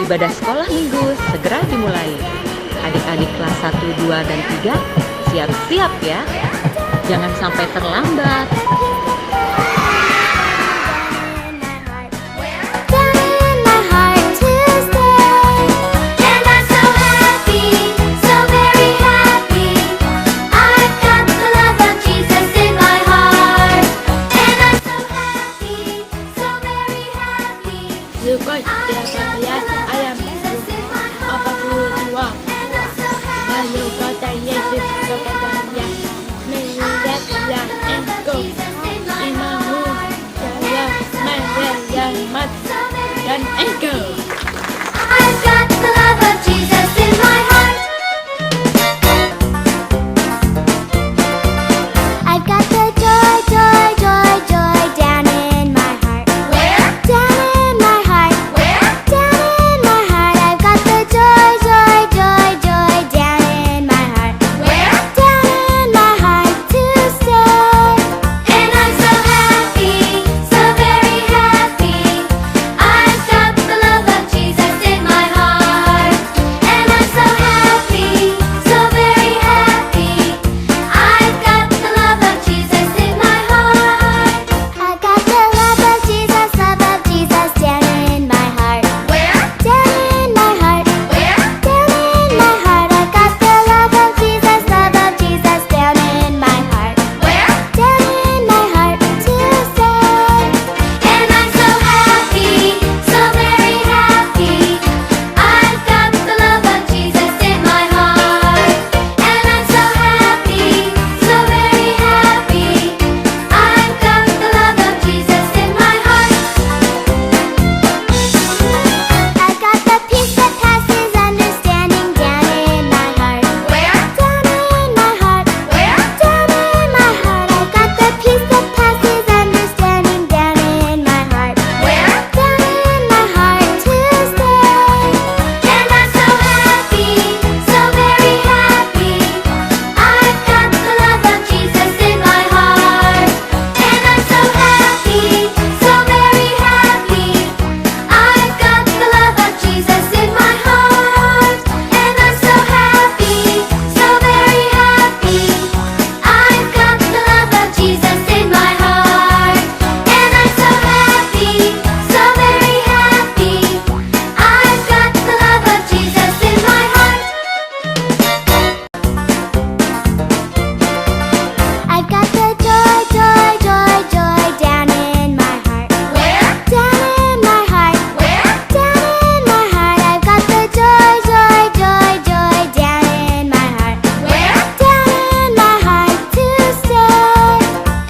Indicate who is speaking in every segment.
Speaker 1: Ibadah sekolah minggu segera dimulai. Adik-adik kelas 1, 2, dan 3 siap-siap ya. Jangan sampai terlambat.
Speaker 2: Lukas 13 ayat 42. Lalu kata Yesus kepada dia, melihatlah engkau, imanmu telah menyelamatkan engkau.
Speaker 3: I've got the love of Jesus in my heart. I've got the joy, joy, joy, joy down in my heart. Where? Down in my heart. Where? Down in my heart. I've got the joy, joy, joy, joy down in my heart. Where? Down in my heart to stay. And I'm so happy, so very happy. I've got the love of Jesus in my heart. And I'm so happy, so very happy. I've got the love of Jesus in my heart. I got the love of Jesus down in my heart. Where? Down in my heart. Where? Down in my heart. I got the love of Jesus down in my heart. Where? Down in my heart to stay. And I'm so happy, so very happy. I've got the love of Jesus in my heart. And I'm so happy, so very happy. I've got the love of Jesus in my heart. I got the peace that passes understanding down in my heart. Where? Down in my heart. Where? Down in my heart. I got the peace that passes understanding down in my heart. Where? Down in my heart to stay. And I'm so happy, so very happy. I've got the love of Jesus in my heart. And I'm so happy, so very happy. I've got the love of Jesus in my heart. And I'm so happy, so very happy. I've got the love of Jesus in my heart. And I'm so happy, so very happy. I've got the love of Jesus in my heart. I've got the joy, joy, joy, joy down in my heart. Where? Down in my heart. Where? Down in my heart. I've got the joy, joy, joy, joy down in my heart. Where? Down in my heart to stay.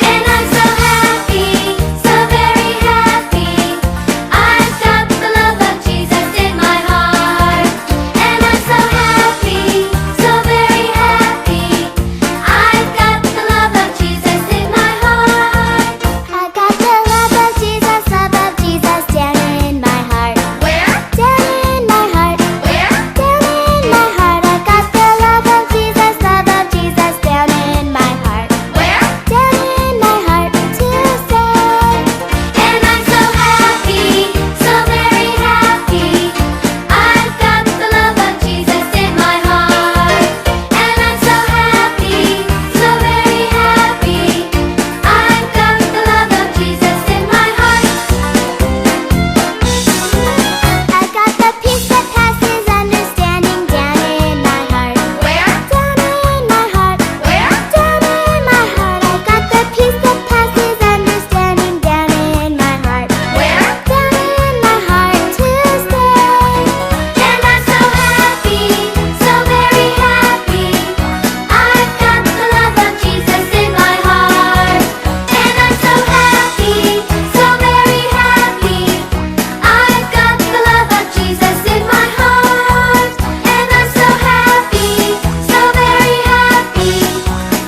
Speaker 3: And I'm so happy, so very happy. I've got the love of Jesus in my heart. And I'm so happy, so very happy. I've got the love of Jesus in my heart. I got the love of Jesus down in my heart. Where? Down in my heart. Where? Down in my heart. I got the love of Jesus down in my heart. Where? Down in my heart to stay. And I'm so happy, so very happy. I've got the love of Jesus in my heart. And I'm so happy, so very happy. I've got the love of Jesus in my heart. I got the peace that passes understanding down in my heart. Where? Down in my heart. Where? Down in my heart. I got the peace that passes understanding down in my heart. Where? Down in my heart to stay. And I'm so happy, so very happy. I've got the love of Jesus in my heart. And I'm so happy, so very happy. I've got the love of Jesus in my heart. And I'm so happy, so very happy.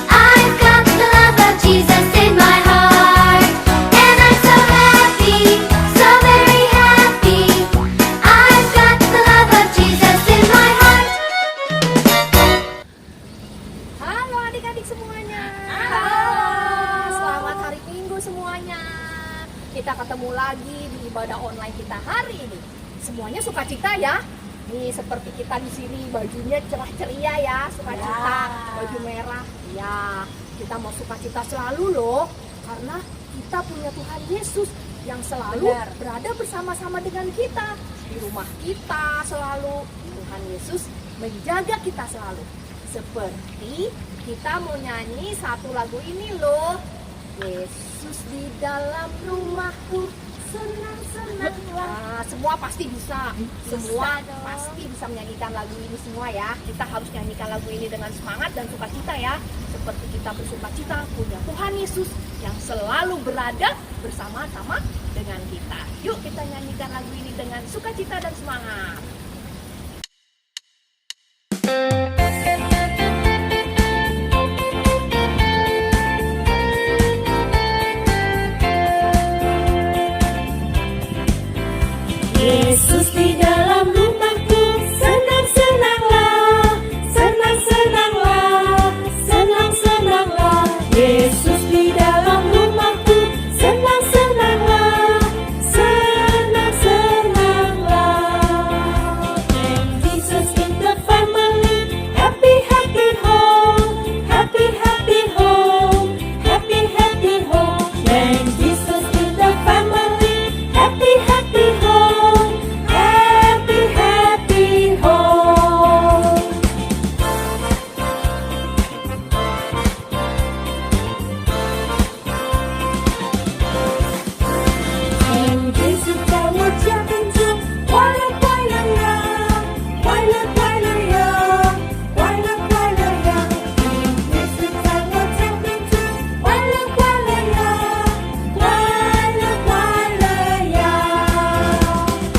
Speaker 3: I've got the love of Jesus in my heart. And I'm so happy, so very happy. I've got the love of Jesus in my heart.
Speaker 4: Halo adik-adik semuanya. Selamat hari Minggu semuanya. Kita ketemu lagi di ibadah online kita hari ini. semuanya sukacita ya. Nih seperti kita di sini bajunya cerah ceria ya, sukacita, baju merah. Ya, kita mau sukacita selalu loh, karena kita punya Tuhan Yesus yang selalu berada bersama-sama dengan kita di rumah kita selalu. Tuhan Yesus menjaga kita selalu. Seperti kita mau nyanyi satu lagu ini loh. Yesus di dalam rumahku, senang-senanglah. Semua pasti bisa. Semua pasti bisa menyanyikan lagu ini semua ya. Kita harus nyanyikan lagu ini dengan semangat dan sukacita ya. Seperti kita bersukacita punya Tuhan Yesus yang selalu berada bersama-sama dengan kita. Yuk kita nyanyikan lagu ini dengan sukacita dan semangat.
Speaker 2: Yesus di dalam rumahku, senang-senanglah, senang-senanglah, senang-senanglah. Yesus di dalam rumahku, senang-senanglah, senang-senanglah. And Jesus in the family, happy, happy home, happy, happy home, happy, happy home. And Jesus in the family, happy, happy home, happy, happy home. And Jesus our jumping to Waila, Waila, ya, Waila, Waila, ya, Waila, Waila, ya. And Jesus our jumping to Waila, Waila, ya, Waila, Waila, ya.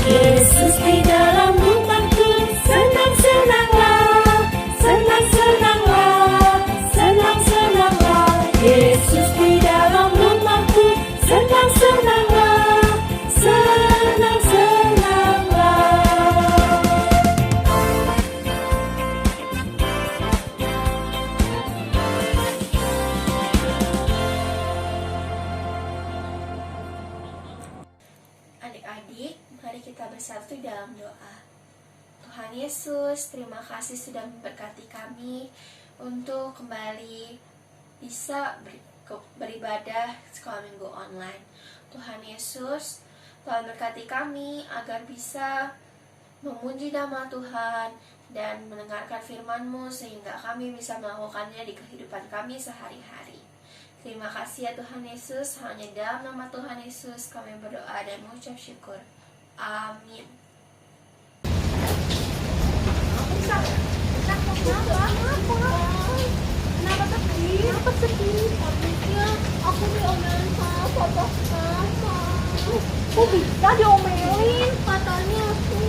Speaker 2: Yesus di dalam rumahku, senang-senanglah, senang-senanglah, senang-senanglah. Yesus di dalam rumahku, senang-senanglah, senang-senanglah.
Speaker 5: Adik-adik, mari kita bersatu dalam doa. Tuhan Yesus, terima kasih sudah memberkati kami untuk kembali bisa beribadah sekolah minggu online. Tuhan Yesus, Tuhan berkati kami agar bisa memuji nama Tuhan dan mendengarkan firman-Mu sehingga kami bisa melakukannya di kehidupan kami sehari-hari. Terima kasih ya Tuhan Yesus, hanya dalam nama Tuhan Yesus kami berdoa dan mengucap syukur. Amin.
Speaker 2: Kenapa sedih? Habisnya aku diomelin sama papa mama. Kok bisa diomelin? Katanya aku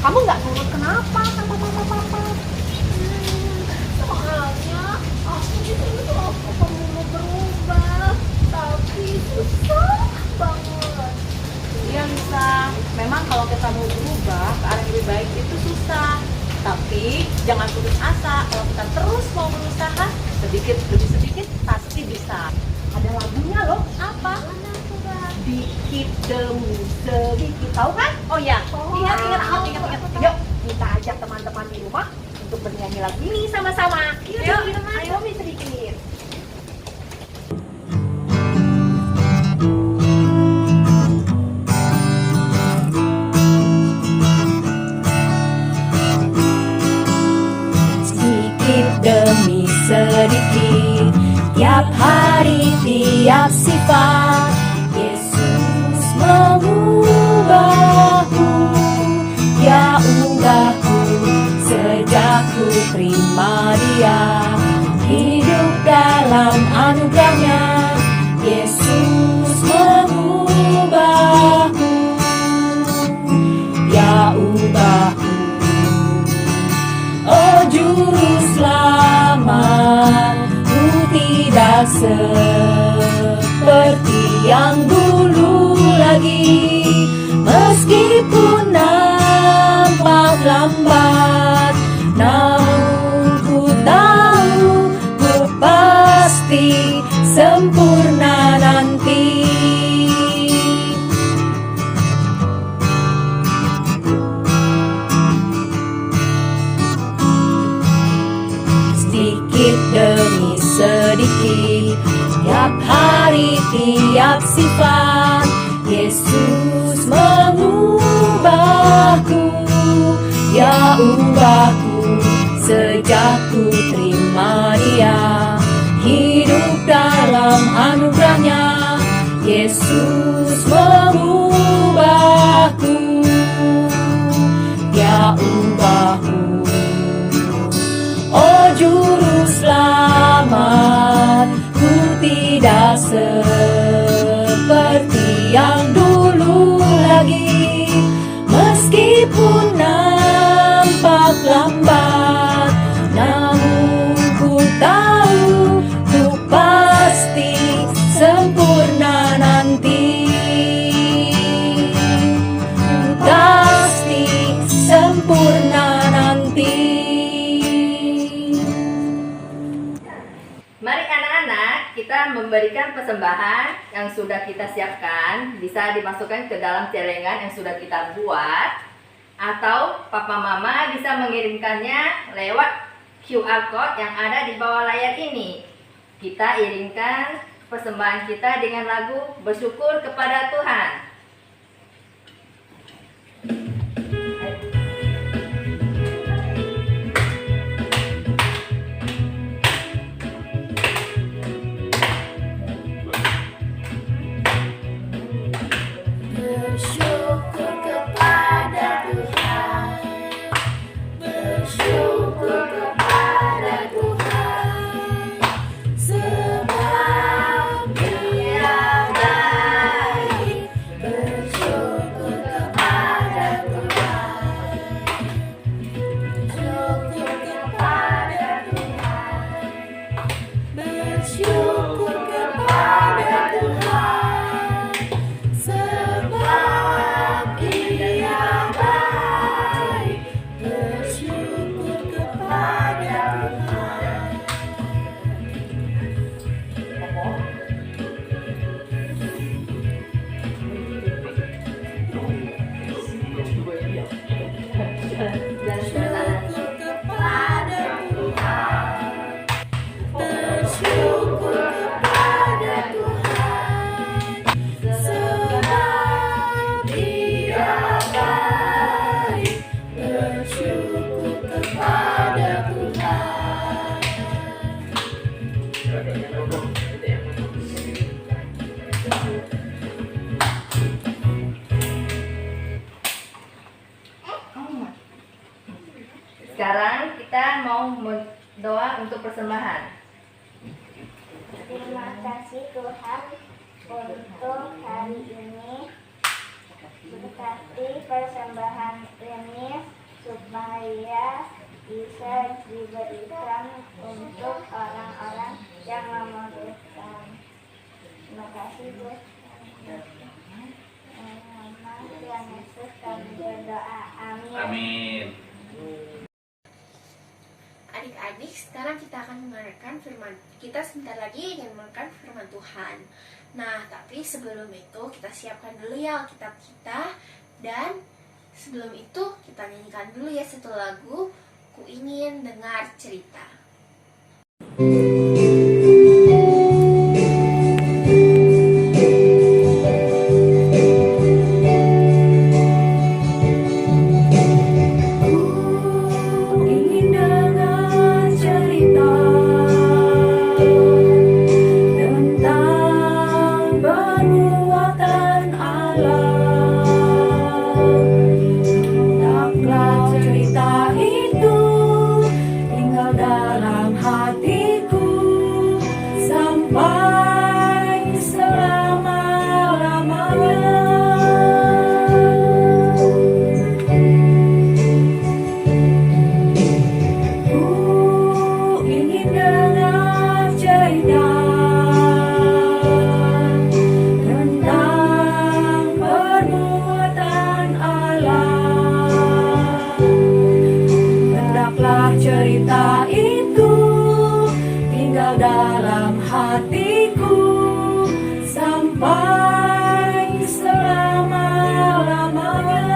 Speaker 4: Kamu nggak nurut kenapa sama mama papa?
Speaker 2: soalnya aku di sini tuh aku mau berubah, tapi susah banget.
Speaker 1: Iya Lisa, memang kalau kita mau berubah ke arah yang lebih baik itu susah. Tapi jangan putus asa, kalau kita terus mau berusaha, sedikit demi sedikit pasti bisa. Ada lagunya loh, apa? Dikit demi sedikit, tahu kan? Oh ya, ingat. Yuk, kita ajak teman-teman di rumah untuk bernyanyi lagu ini sama-sama. Yuk, ayo sedikit.
Speaker 2: Sedikit demi sedikit, tiap hari, tiap sifat, Yesus mengubahku. Ya ubahku sejak ku terima Dia, hidup dalam anugerahnya. Yesus mengubahku, ya ubahku. Oh juru selamat, ku tidak seperti yang dulu lagi. Meskipun nampak lambat, namun ku tahu ku pasti sempurna nanti. setiap sifat. Yesus mengubahku, ya ubahku sejak ku terima Dia. Hidup dalam anugerahnya, Yesus mengubahku, ya ubahku. Oh juru selamat, ku tidak seperti yang dulu lagi. Meskipun nampak lambat, namun ku tahu ku pasti sempurna nanti. Ku pasti sempurna nanti.
Speaker 6: Mari anak-anak, kita memberikan persembahan yang sudah kita siapkan. Bisa dimasukkan ke dalam celengan yang sudah kita buat, atau papa mama bisa mengirimkannya lewat QR code yang ada di bawah layar ini. Kita iringkan persembahan kita dengan lagu Bersyukur kepada Tuhan.
Speaker 3: Bersyukur kepada Tuhan, bersyukur kepada Tuhan, sebab Dia baik. Bersyukur kepada Tuhan, bersyukur kepada Tuhan, bersyukur kepada Tuhan, sebab Dia baik. Bersyukur kepada Tuhan. Bersyukur kepada Tuhan, bersyukur kepada Tuhan, sebab Dia baik. Bersyukur kepada Tuhan.
Speaker 6: Sekarang kita mau doa untuk persembahan.
Speaker 3: Terima kasih Tuhan untuk hari ini. Berkati persembahan ini supaya bisa diberikan untuk orang-orang yang membutuhkan. Terima kasih Tuhan. Nama Tuhan Yesus kami berdoa. Amin.
Speaker 7: Amin.
Speaker 5: Adik-adik, sekarang kita akan mendengarkan firman. Kita sebentar lagi ingin mendengarkan firman Tuhan. Nah, tapi sebelum itu kita siapkan dulu ya Alkitab kita. Dan sebelum itu kita nyanyikan dulu ya satu lagu, Ku Ingin Dengar Cerita.
Speaker 2: Ingin dengar cerita tentang perbuatan Allah. Hendaklah cerita itu tinggal dalam hatiku sampai selama-lamanya. Ku ingin dengar cerita tentang perbuatan Allah. Hendaklah cerita itu tinggal dalam hatiku sampai selama-lamanya.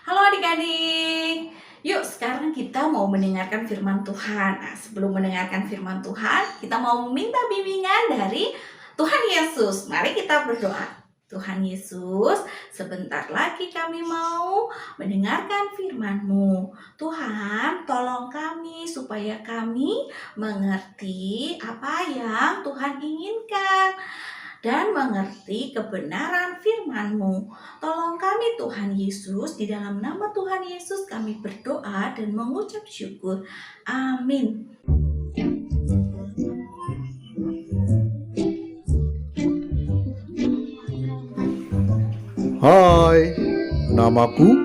Speaker 1: Halo adik-adik. Yuk sekarang kita mau mendengarkan firman Tuhan
Speaker 7: Tuhan. Nah, sebelum mendengarkan firman Tuhan, kita mau meminta bimbingan dari Tuhan Yesus. Mari kita berdoa. Tuhan Yesus, sebentar lagi kami mau mendengarkan firman-Mu. Tuhan, tolong kami supaya kami mengerti apa yang Tuhan inginkan dan mengerti kebenaran firman-Mu. Tolong kami Tuhan Yesus, di dalam nama Tuhan Yesus kami berdoa dan mengucap syukur. Amin.
Speaker 8: Hai, namaku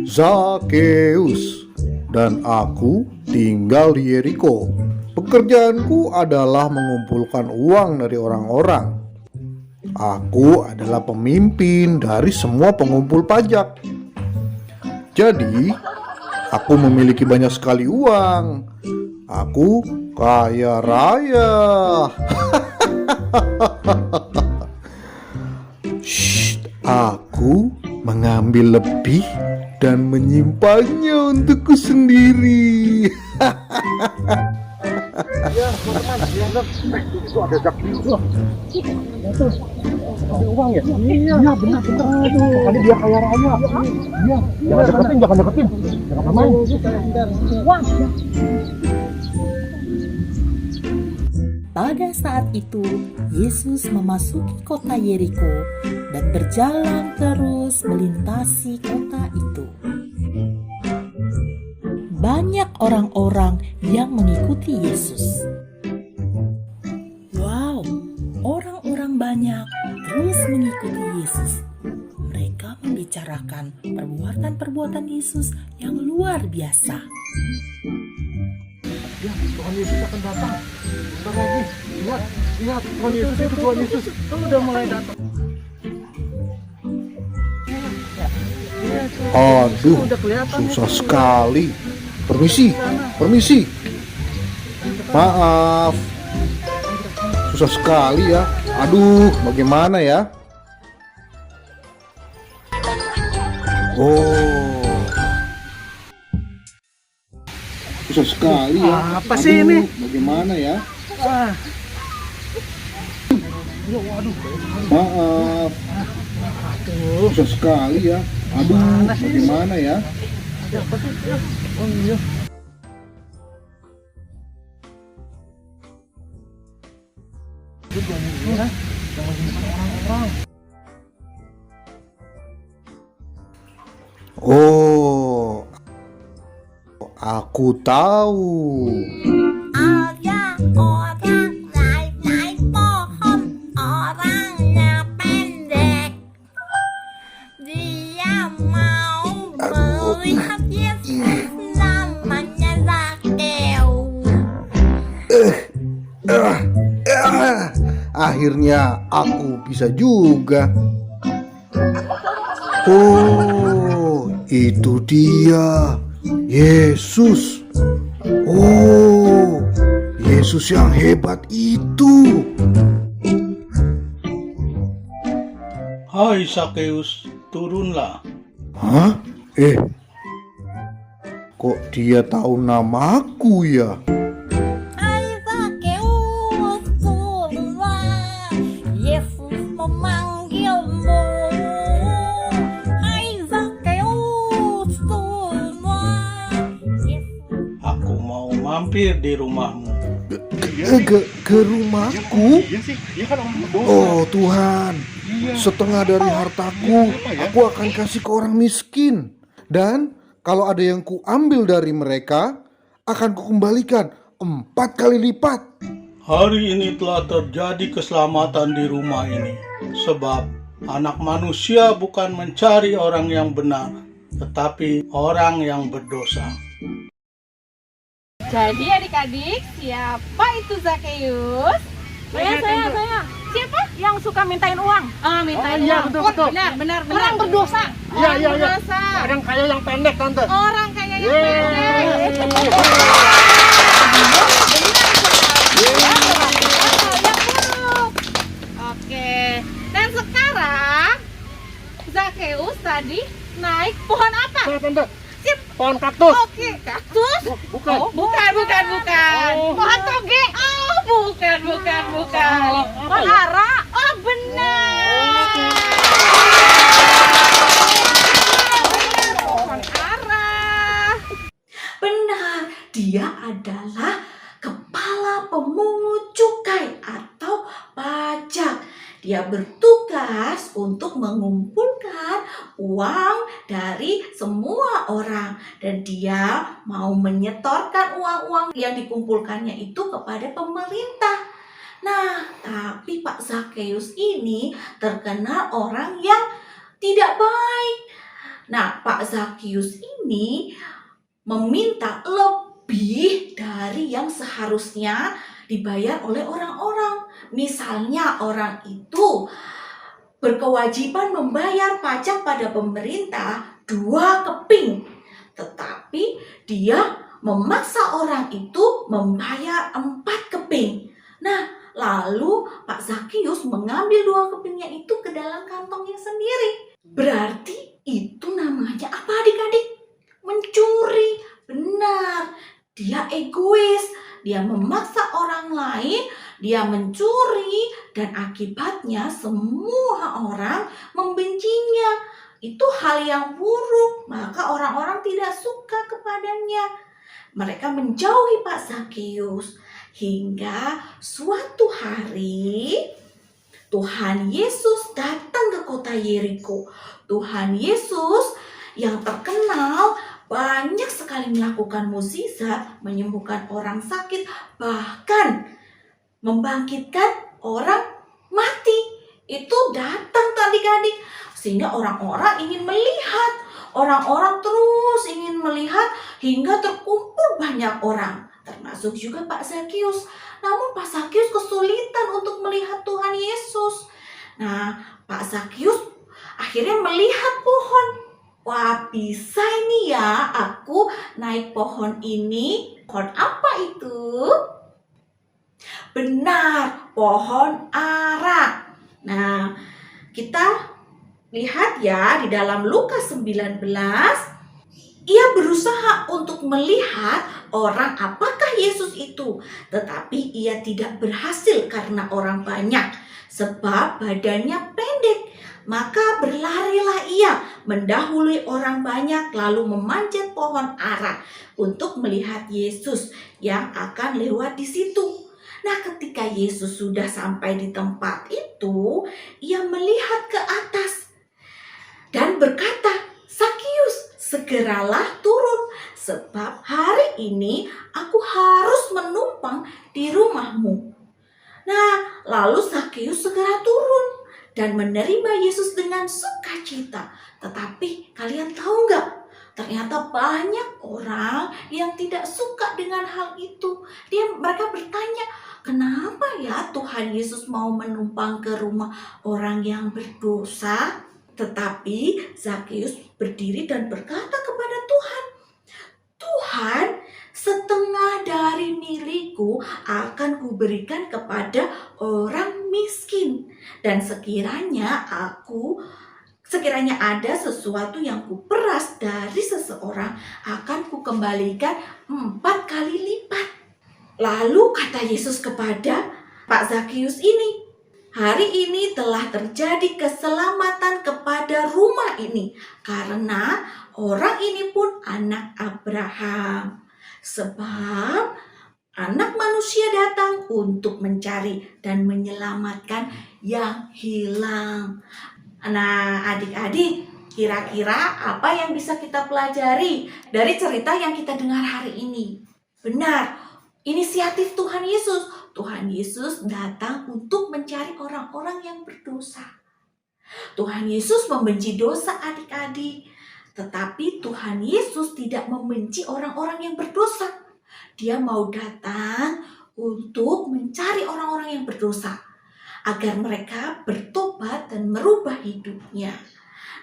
Speaker 8: Zakeus dan aku tinggal di Yeriko. Pekerjaanku adalah mengumpulkan uang dari orang-orang. Aku adalah pemimpin dari semua pengumpul pajak. Jadi, aku memiliki banyak sekali uang. Aku kaya raya. Shh, aku mengambil lebih dan menyimpannya untukku sendiri.
Speaker 9: Ya, teman-teman, lihat itu ada Zakeus. Ada uang ya? Iya, benar-benar. Makanya dia kaya raya. Iya, jangan deketin. Jangan main. Wah.
Speaker 10: Pada saat itu, Yesus memasuki kota Yeriko dan berjalan terus melintasi kota itu. Banyak orang-orang yang mengikuti Yesus. Wow, orang-orang banyak terus mengikuti Yesus. Mereka membicarakan perbuatan-perbuatan Yesus yang luar biasa.
Speaker 9: Ya, Tuhan Yesus akan datang. Bentar lagi. Lihat, Tuhan Yesus itu Tuhan Yesus. Udah mulai datang.
Speaker 8: Aduh, susah sekali. Permisi. Maaf. Susah sekali ya. Aduh, bagaimana ya? Oh. Susah sekali ya.
Speaker 9: Apa sih ini?
Speaker 8: Bagaimana ya? Maaf. Susah sekali ya. Aduh, bagaimana ya?
Speaker 9: Oh iya.
Speaker 8: Oh, aku tahu.
Speaker 3: Ada orang naik pohon, orangnya pendek. Dia mau melihat Yesus, namanya Zakeus.
Speaker 8: Akhirnya aku bisa juga. Oh, itu dia, Yesus. Oh, Yesus yang hebat itu.
Speaker 11: Hai Zakeus, turunlah.
Speaker 8: Hah? Kok dia tahu namaku ya?
Speaker 3: Hai Zakeus, turunlah. Yesus memanggilmu. Hai Zakeus, turunlah.
Speaker 11: Aku mau mampir di rumahmu.
Speaker 8: Ke rumahku? Oh Tuhan, setengah dari hartaku aku akan kasih ke orang miskin. Dan kalau ada yang kuambil dari mereka, akan kukembalikan 4 kali lipat.
Speaker 11: Hari ini telah terjadi keselamatan di rumah ini. Sebab anak manusia bukan mencari orang yang benar, tetapi orang yang berdosa.
Speaker 1: Jadi adik-adik, siapa itu Zakeus? Saya. Siapa? Yang suka mintain uang? Mintain
Speaker 9: iya,
Speaker 1: uang.
Speaker 9: betul.
Speaker 1: Benar.
Speaker 9: Orang
Speaker 1: berdosa.
Speaker 9: Iya.
Speaker 1: Berdosa.
Speaker 9: Orang kaya yang pendek, Tante.
Speaker 1: Orang kaya yang pendek. Oke. Dan sekarang Zakeus tadi naik pohon apa?
Speaker 9: Tante. Pohon kaktus.
Speaker 1: Oke, kaktus.
Speaker 9: Bukan.
Speaker 4: Bukan. Pohon toge. Oh, bukan. Pohon ara. Oh, benar. Pohon ara.
Speaker 7: Benar, dia adalah kepala pemungut cukai atau pajak. Dia bertugas untuk mengumpulkan uang dari semua orang dan dia mau menyetorkan uang-uang yang dikumpulkannya itu kepada pemerintah. Nah, tapi Pak Zakheus ini terkenal orang yang tidak baik. Nah, Pak Zakheus ini meminta lebih dari yang seharusnya dibayar oleh orang-orang. Misalnya orang itu berkewajiban membayar pajak pada pemerintah 2 keping. Tetapi dia memaksa orang itu membayar 4 keping. Nah, lalu Pak Zakheus mengambil 2 kepingnya itu ke dalam kantongnya sendiri. Berarti itu namanya apa adik-adik? Mencuri. Benar, dia egois, dia memaksa orang lain, dia mencuri, dan akibatnya semua orang membencinya. Itu hal yang buruk, maka orang-orang tidak suka kepadanya. Mereka menjauhi Pak Zakheus hingga suatu hari Tuhan Yesus datang ke kota Yeriko. Tuhan Yesus yang terkenal banyak sekali melakukan mukjizat, menyembuhkan orang sakit, bahkan membangkitkan orang mati. Itu datang adik-adik, sehingga orang-orang ingin melihat, orang-orang terus ingin melihat hingga terkumpul banyak orang, termasuk juga Pak Zakheus. Namun Pak Zakheus kesulitan untuk melihat Tuhan Yesus. Nah, Pak Zakheus akhirnya melihat pohon. Wah, bisa ini ya aku naik pohon ini. Pohon apa itu? Benar, pohon ara. Nah, kita lihat ya di dalam Lukas 19. Ia berusaha untuk melihat orang apakah Yesus itu. Tetapi ia tidak berhasil karena orang banyak. Sebab badannya pendek. Maka berlarilah ia mendahului orang banyak lalu memanjat pohon ara untuk melihat Yesus yang akan lewat di situ. Nah, ketika Yesus sudah sampai di tempat itu, ia melihat ke atas dan berkata, "Zakheus, segeralah turun, sebab hari ini aku harus menumpang di rumahmu." Nah, lalu Zakheus segera turun dan menerima Yesus dengan sukacita. Tetapi kalian tahu nggak? Ternyata banyak orang yang tidak suka dengan hal itu. Mereka bertanya, kenapa ya Tuhan Yesus mau menumpang ke rumah orang yang berdosa? Tetapi Zakheus berdiri dan berkata kepada Tuhan, "Tuhan, setengah dari milikku akan kuberikan kepada orang miskin. Dan sekiranya ada sesuatu yang kuperas dari seseorang, akan kukembalikan 4 kali lipat." Lalu kata Yesus kepada Pak Zakheus ini, "Hari ini telah terjadi keselamatan kepada rumah ini, karena orang ini pun anak Abraham. Sebab Anak Manusia datang untuk mencari dan menyelamatkan yang hilang." Nah, adik-adik, kira-kira apa yang bisa kita pelajari dari cerita yang kita dengar hari ini? Benar, inisiatif Tuhan Yesus. Tuhan Yesus datang untuk mencari orang-orang yang berdosa. Tuhan Yesus membenci dosa adik-adik. Tetapi Tuhan Yesus tidak membenci orang-orang yang berdosa. Dia mau datang untuk mencari orang-orang yang berdosa agar mereka bertobat dan merubah hidupnya.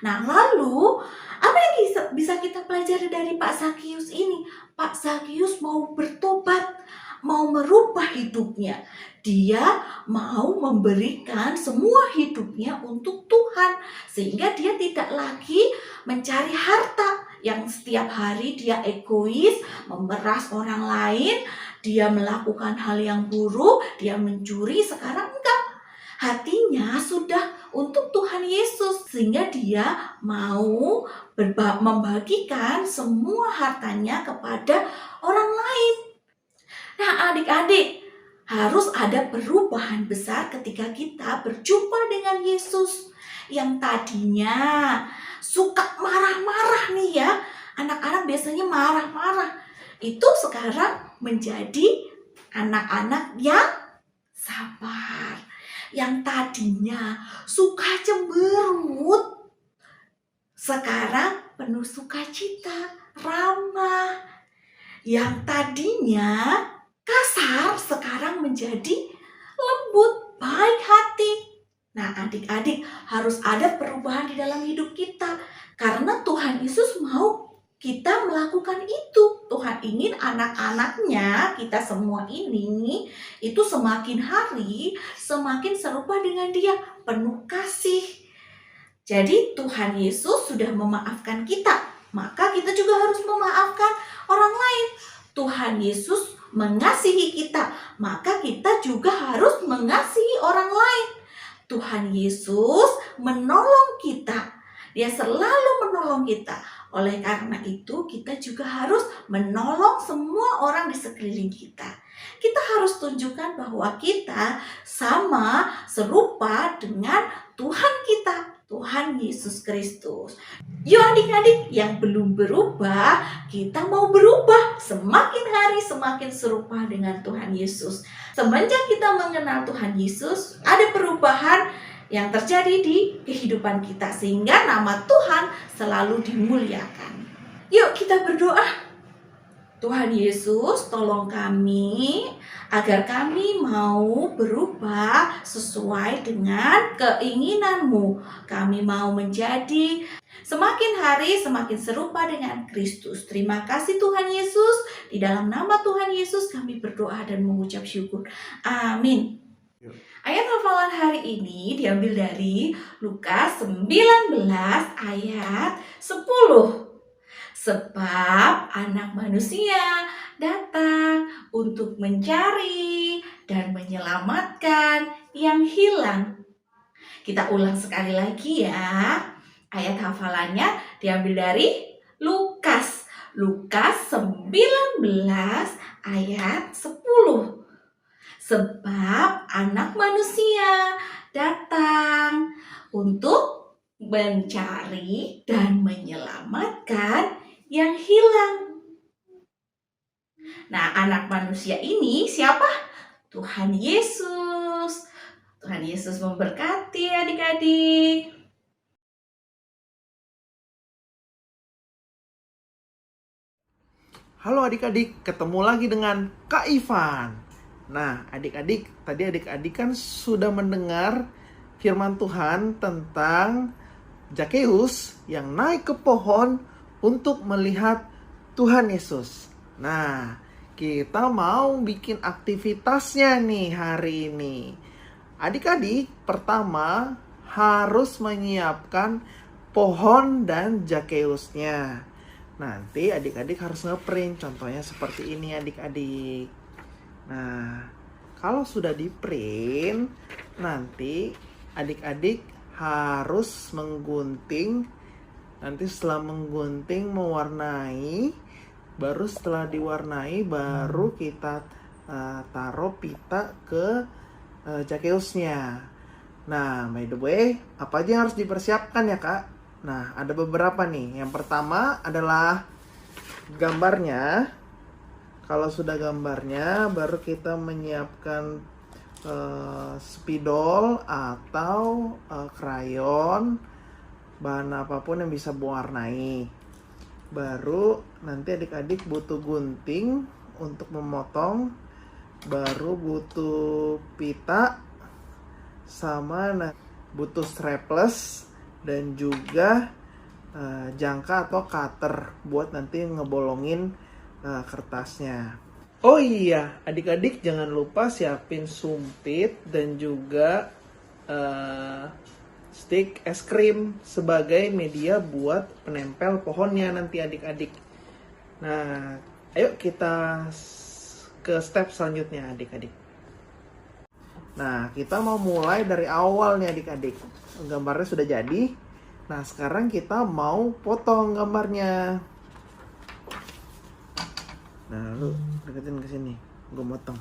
Speaker 7: Nah, lalu apa yang bisa kita pelajari dari Pak Zakheus ini? Pak Zakheus mau bertobat, mau merubah hidupnya. Dia mau memberikan semua hidupnya untuk Tuhan, sehingga dia tidak lagi mencari harta yang setiap hari dia egois, memeras orang lain, dia melakukan hal yang buruk, dia mencuri, sekarang enggak. Hatinya sudah untuk Tuhan Yesus, sehingga dia mau membagikan semua hartanya kepada orang lain. Nah, adik-adik, harus ada perubahan besar ketika kita berjumpa dengan Yesus. Yang tadinya suka marah-marah nih ya, anak-anak biasanya marah-marah, itu sekarang menjadi anak-anak yang sabar. Yang tadinya suka cemberut, sekarang penuh sukacita, ramah. Yang tadinya kasar, sekarang menjadi lembut, baik hati. Nah, adik-adik, harus ada perubahan di dalam hidup kita, karena Tuhan Yesus mau kita melakukan itu. Tuhan ingin anak-anaknya, kita semua ini, itu semakin hari semakin serupa dengan Dia, penuh kasih. Jadi Tuhan Yesus sudah memaafkan kita, maka kita juga harus memaafkan orang lain. Tuhan Yesus mengasihi kita, maka kita juga harus mengasihi orang lain. Tuhan Yesus menolong kita, Dia selalu menolong kita. Oleh karena itu, kita juga harus menolong semua orang di sekeliling kita. Kita harus tunjukkan bahwa kita sama, serupa dengan Tuhan kita, Tuhan Yesus Kristus. Yuk adik-adik yang belum berubah, kita mau berubah. Semakin hari semakin serupa dengan Tuhan Yesus. Semenjak kita mengenal Tuhan Yesus, ada perubahan yang terjadi di kehidupan kita, sehingga nama Tuhan selalu dimuliakan. Yuk kita berdoa. Tuhan Yesus, tolong kami agar kami mau berubah sesuai dengan keinginan-Mu. Kami mau menjadi semakin hari semakin serupa dengan Kristus. Terima kasih Tuhan Yesus. Di dalam nama Tuhan Yesus kami berdoa dan mengucap syukur. Amin. Ayat hafalan hari ini diambil dari Lukas 19 ayat 10. Sebab anak manusia datang untuk mencari dan menyelamatkan yang hilang. Kita ulang sekali lagi ya. Ayat hafalannya diambil dari Lukas 19 ayat 10. Sebab anak manusia datang untuk mencari dan menyelamatkan yang hilang. Nah, anak manusia ini siapa? Tuhan Yesus. Tuhan Yesus memberkati adik-adik.
Speaker 12: Halo adik-adik, ketemu lagi dengan Kak Ivan. Nah, adik-adik, tadi adik-adik kan sudah mendengar firman Tuhan tentang Zakeus yang naik ke pohon untuk melihat Tuhan Yesus. Nah, kita mau bikin aktivitasnya nih hari ini. Adik-adik, pertama harus menyiapkan pohon dan Zakeusnya. Nanti adik-adik harus ngeprint, contohnya seperti ini adik-adik. Nah, kalau sudah di print, nanti adik-adik harus menggunting. Nanti setelah menggunting mewarnai, baru setelah diwarnai baru kita taruh pita ke Zakeusnya. Nah, by the way, apa aja yang harus dipersiapkan ya Kak? Nah, ada beberapa nih. Yang pertama adalah gambarnya. Kalau sudah gambarnya, baru kita menyiapkan spidol atau krayon, bahan apapun yang bisa mewarnai. Baru nanti adik-adik butuh gunting untuk memotong, baru butuh pita, sama butuh strapless, dan juga jangka atau cutter buat nanti ngebolongin kertasnya. Oh iya, adik-adik jangan lupa siapin sumpit dan juga stik es krim sebagai media buat penempel pohonnya nanti adik-adik. Nah, ayo kita ke step selanjutnya adik-adik. Nah, kita mau mulai dari awal nih adik-adik. Gambarnya sudah jadi. Nah, sekarang kita mau potong gambarnya. Nah, lu deketin ke sini. Gue motong.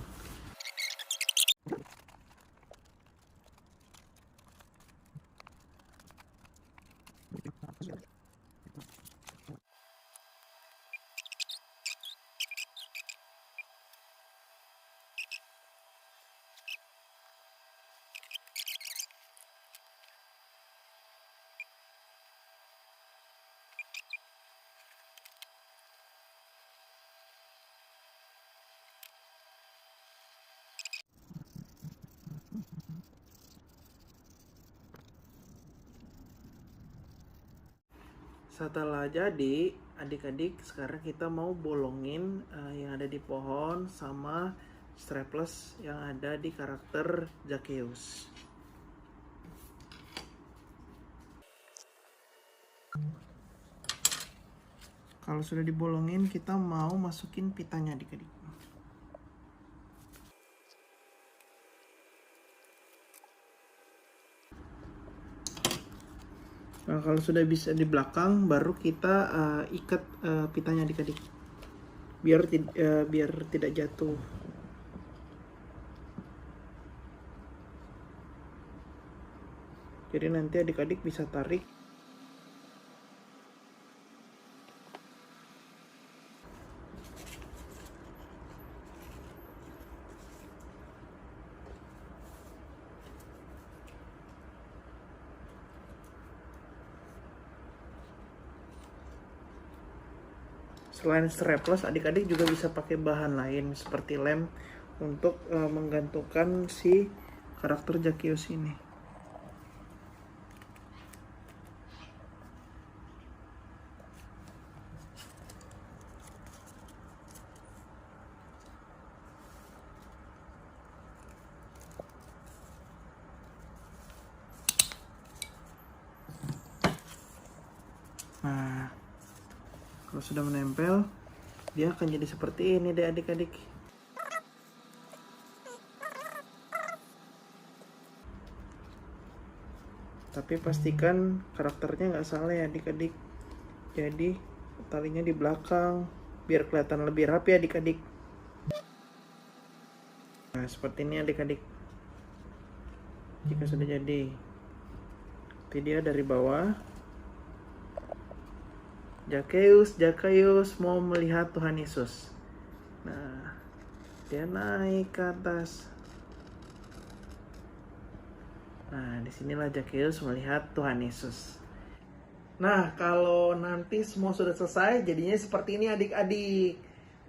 Speaker 12: Setelah jadi, adik-adik, sekarang kita mau bolongin yang ada di pohon sama strapless yang ada di karakter Zacchaeus. Kalau sudah dibolongin, kita mau masukin pitanya adik-adik. Nah, kalau sudah bisa di belakang, baru kita ikat pitanya adik-adik, biar tidak jatuh. Jadi nanti adik-adik bisa tarik. Selain strapless, adik-adik juga bisa pakai bahan lain seperti lem untuk menggantungkan si karakter Zacchaeus ini. Nah, kalau sudah menempel, dia akan jadi seperti ini deh adik-adik. Tapi pastikan karakternya nggak salah ya adik-adik. Jadi talinya di belakang biar kelihatan lebih rapi adik-adik. Nah, seperti ini adik-adik. Jika sudah jadi, nanti dia dari bawah. Zacchaeus mau melihat Tuhan Yesus. Nah, dia naik ke atas. Nah, disinilah Zacchaeus melihat Tuhan Yesus. Nah, kalau nanti semua sudah selesai, jadinya seperti ini adik-adik.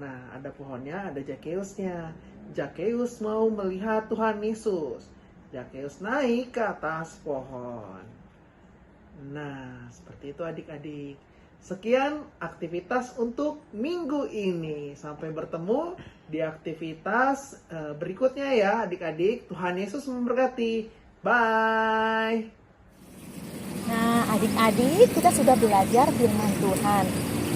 Speaker 12: Nah, ada pohonnya, ada Zacchaeusnya. Zacchaeus mau melihat Tuhan Yesus. Zacchaeus naik ke atas pohon. Nah, seperti itu adik-adik. Sekian aktivitas untuk minggu ini. Sampai bertemu di aktivitas berikutnya ya adik-adik. Tuhan Yesus memberkati. Bye.
Speaker 4: Nah, adik-adik, kita sudah belajar firman Tuhan.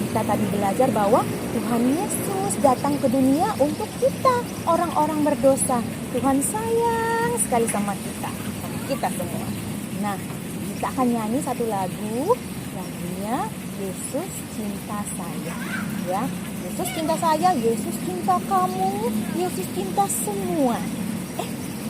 Speaker 4: Kita tadi belajar bahwa Tuhan Yesus datang ke dunia untuk kita, orang-orang berdosa. Tuhan sayang sekali sama kita semua. Nah, kita akan nyanyi satu lagu, lagunya Yesus cinta saya, ya. Yesus cinta saya, Yesus cinta kamu, Yesus cinta semua.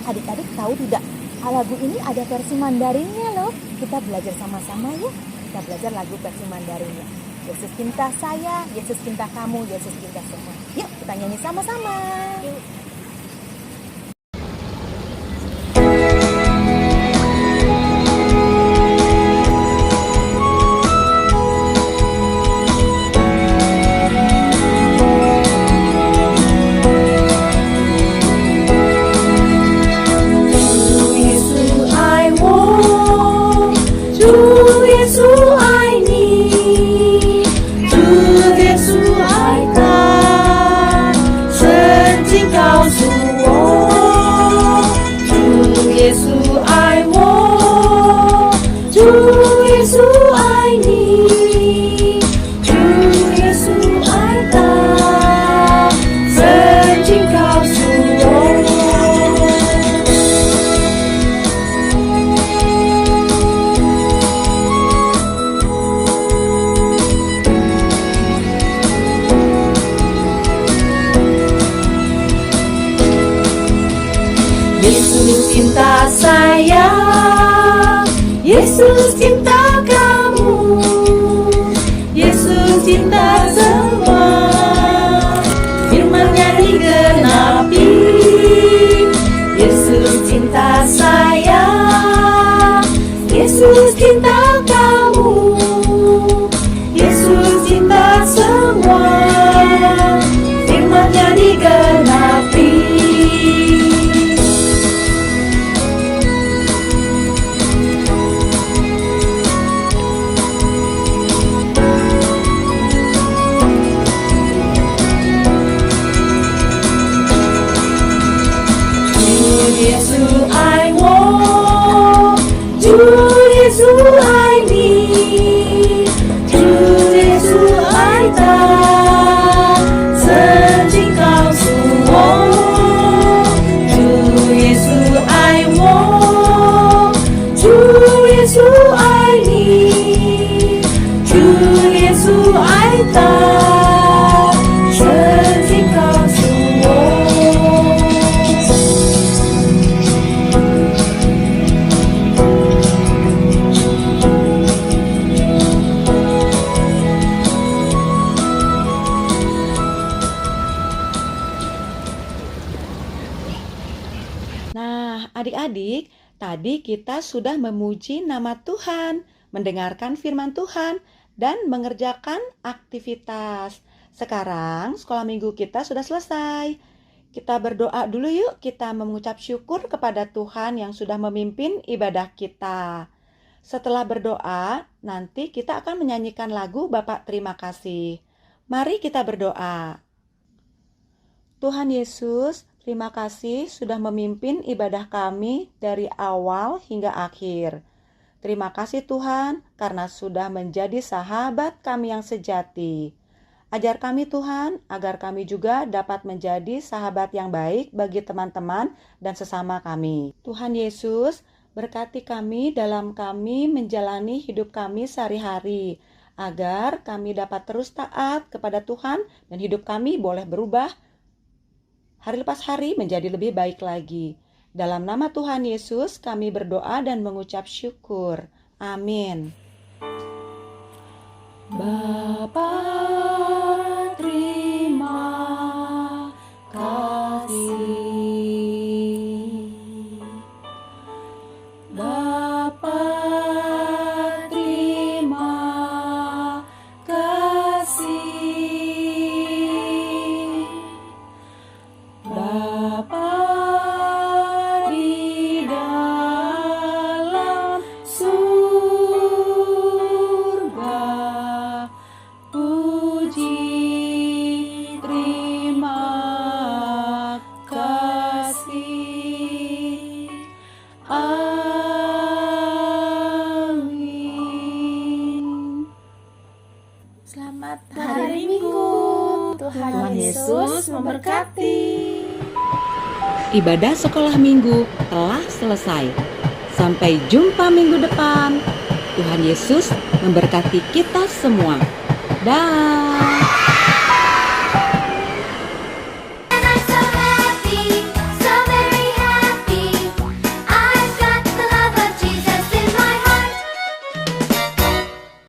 Speaker 4: Adik-adik tahu tidak? Lagu ini ada versi Mandarinnya loh. Kita belajar sama-sama ya. Kita belajar lagu versi Mandarinnya. Yesus cinta saya, Yesus cinta kamu, Yesus cinta semua. Yuk kita nyanyi sama-sama.
Speaker 2: Kau Yesus cinta saya, Yesus cinta kamu, Yesus cinta semua. Firman-Nya digenapi, Yesus cinta saya, Yesus cinta kamu, Yesus cinta semua. Firman-Nya digenapi. Yesus I want, Yesus I need, Yesus I tak sejengkal semua. Yesus I want, Yesus I need, Yesus I tak sejengkal semua.
Speaker 1: Nah, adik-adik, tadi kita sudah memuji nama Tuhan, mendengarkan firman Tuhan, dan mengerjakan aktivitas. Sekarang sekolah minggu kita sudah selesai. Kita berdoa dulu yuk, kita mengucap syukur kepada Tuhan yang sudah memimpin ibadah kita. Setelah berdoa, nanti kita akan menyanyikan lagu Bapak Terima Kasih. Mari kita berdoa. Tuhan Yesus, terima kasih sudah memimpin ibadah kami dari awal hingga akhir. Terima kasih Tuhan karena sudah menjadi sahabat kami yang sejati. Ajar kami Tuhan agar kami juga dapat menjadi sahabat yang baik bagi teman-teman dan sesama kami. Tuhan Yesus, berkati kami dalam kami menjalani hidup kami sehari-hari, agar kami dapat terus taat kepada Tuhan dan hidup kami boleh berubah hari lepas hari menjadi lebih baik lagi. Dalam nama Tuhan Yesus kami berdoa dan mengucap syukur. Amin. Bapa, terima kasih. Bapa, terima kasih. Bapa di dalam surga, puji terima kasih. Amin.
Speaker 2: Selamat hari Minggu. Tuhan Yesus memberkati.
Speaker 1: Ibadah sekolah minggu telah selesai. Sampai jumpa minggu depan. Tuhan Yesus memberkati kita semua. Dah.